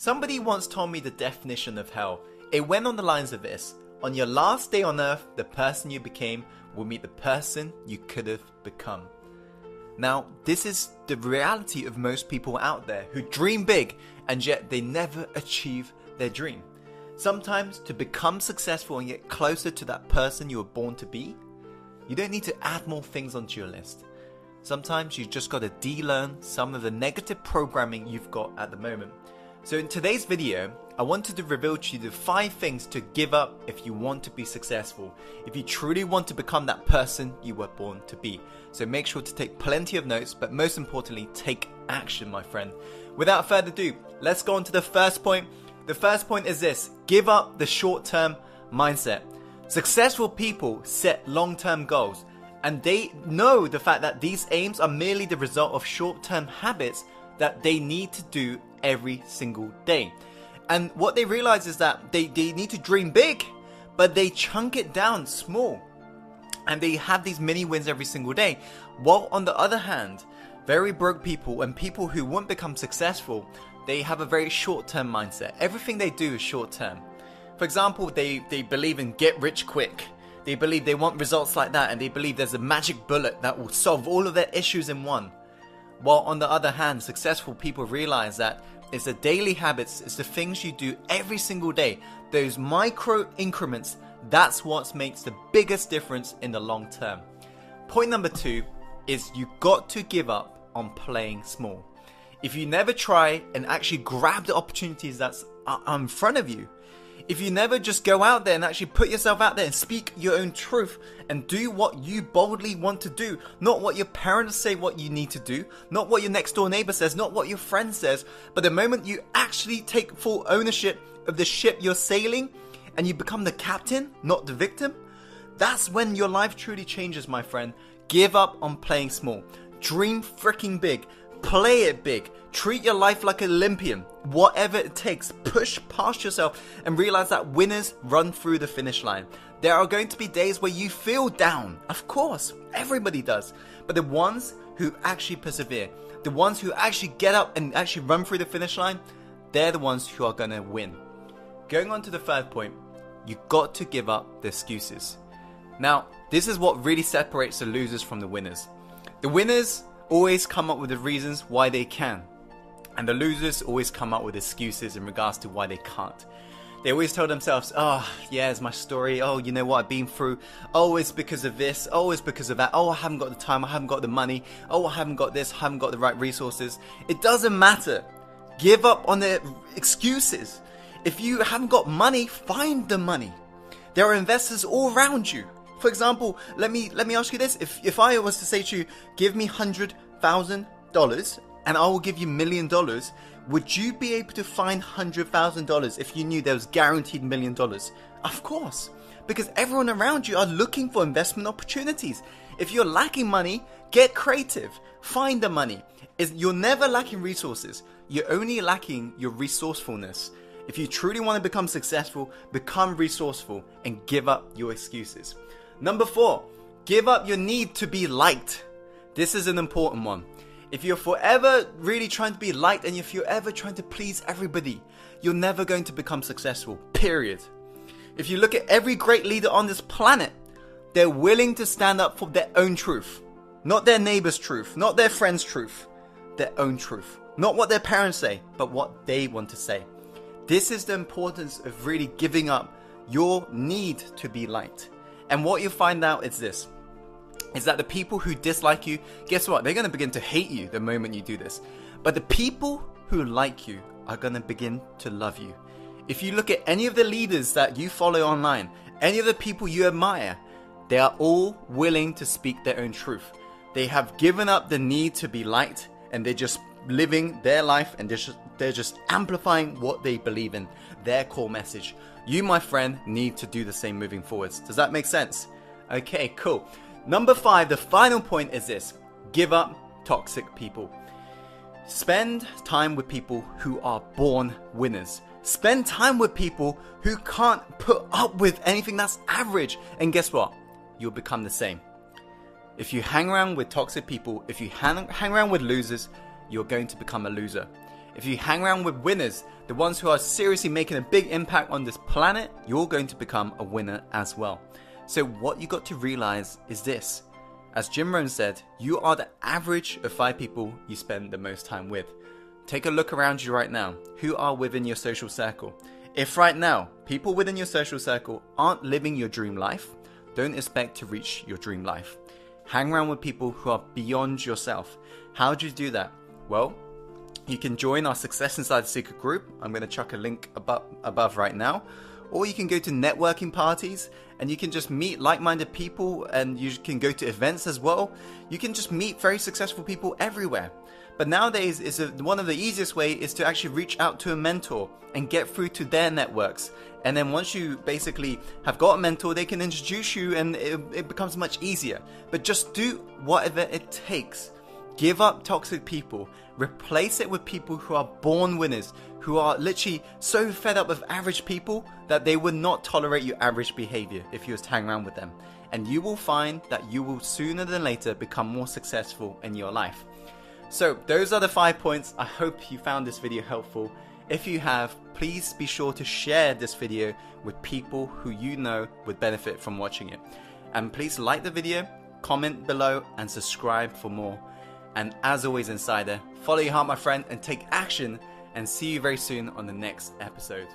Somebody once told me the definition of hell. It went on the lines of this: on your last day on earth, the person you became will meet the person you could have become. Now, this is the reality of most people out there who dream big and yet they never achieve their dream. Sometimes to become successful and get closer to that person you were born to be, you don't need to add more things onto your list. Sometimes you just got to de-learn some of the negative programming you've got at the moment. So in today's video, I wanted to reveal to you the 5 things to give up if you want to be successful, if you truly want to become that person you were born to be. So make sure to take plenty of notes, but most importantly, take action, my friend. Without further ado, let's go on to the first point. The first point is this: give up the short-term mindset. Successful people set long-term goals, and they know the fact that these aims are merely the result of short-term habits that they need to do every single day. And what they realize is that they need to dream big, but they chunk it down small. And they have these mini wins every single day. While on the other hand, very broke people and people who won't become successful, they have a very short-term mindset. Everything they do is short-term. For example, they believe in get rich quick. They believe they want results like that, and they believe there's a magic bullet that will solve all of their issues in one. While on the other hand, successful people realize that it's the daily habits, it's the things you do every single day, those micro increments, that's what makes the biggest difference in the long term. Point number 2 is you got to give up on playing small. If you never try and actually grab the opportunities that's in front of you, if you never just go out there and actually put yourself out there and speak your own truth and do what you boldly want to do, not what your parents say what you need to do, not what your next door neighbor says, not what your friend says, but the moment you actually take full ownership of the ship you're sailing and you become the captain, not the victim, that's when your life truly changes, my friend. Give up on playing small. Dream freaking big. Play it big. Treat your life like an Olympian. Whatever it takes, push past yourself and realize that winners run through the finish line. There are going to be days where you feel down. Of course, everybody does. But the ones who actually persevere, the ones who actually get up and actually run through the finish line, they're the ones who are going to win. Going on to the third point, you got to give up the excuses. Now, this is what really separates the losers from the winners. The winners always come up with the reasons why they can, and the losers always come up with excuses in regards to why they can't. They always tell themselves, oh yeah, it's my story, oh you know what I've been through, oh it's because of this, oh it's because of that, oh I haven't got the time, I haven't got the money, oh I haven't got this, I haven't got the right resources. It doesn't matter. Give up on the excuses. If you haven't got money, find the money. There are investors all around you. For example, let me ask you this. If I was to say to you, give me $100,000 and I will give you $1 million, would you be able to find $100,000 if you knew there was guaranteed $1 million? Of course, because everyone around you are looking for investment opportunities. If you're lacking money, get creative. Find the money. You're never lacking resources. You're only lacking your resourcefulness. If you truly want to become successful, become resourceful and give up your excuses. Number 4, give up your need to be liked. This is an important one. If you're forever really trying to be liked and if you're ever trying to please everybody, you're never going to become successful, period. If you look at every great leader on this planet, they're willing to stand up for their own truth. Not their neighbor's truth, not their friend's truth, their own truth. Not what their parents say, but what they want to say. This is the importance of really giving up your need to be liked. And what you find out is this, is that the people who dislike you, guess what? They're going to begin to hate you the moment you do this. But the people who like you are going to begin to love you. If you look at any of the leaders that you follow online, any of the people you admire, they are all willing to speak their own truth. They have given up the need to be liked and they're just living their life and they're just amplifying what they believe in, their core message. You, my friend, need to do the same moving forwards. Does that make sense? Okay, cool. Number 5, the final point is this: give up toxic people. Spend time with people who are born winners. Spend time with people who can't put up with anything that's average. And guess what? You'll become the same. If you hang around with toxic people, if you hang around with losers, you're going to become a loser. If you hang around with winners, the ones who are seriously making a big impact on this planet, you're going to become a winner as well. So what you got to realize is this. As Jim Rohn said, you are the average of 5 people you spend the most time with. Take a look around you right now. Who are within your social circle? If right now, people within your social circle aren't living your dream life, don't expect to reach your dream life. Hang around with people who are beyond yourself. How do you do that? Well, you can join our Success Inside the Secret group. I'm going to chuck a link above right now. Or you can go to networking parties and you can just meet like-minded people, and you can go to events as well. You can just meet very successful people everywhere. But nowadays, one of the easiest way is to actually reach out to a mentor and get through to their networks. And then once you basically have got a mentor, they can introduce you and it becomes much easier. But just do whatever it takes. Give up toxic people. Replace it with people who are born winners, who are literally so fed up with average people that they would not tolerate your average behavior if you was to hang around with them. And you will find that you will sooner than later become more successful in your life. So those are the 5 points. I hope you found this video helpful. If you have, please be sure to share this video with people who you know would benefit from watching it. And please like the video, comment below, and subscribe for more. And as always, Insider, follow your heart, my friend, and take action, and see you very soon on the next episode.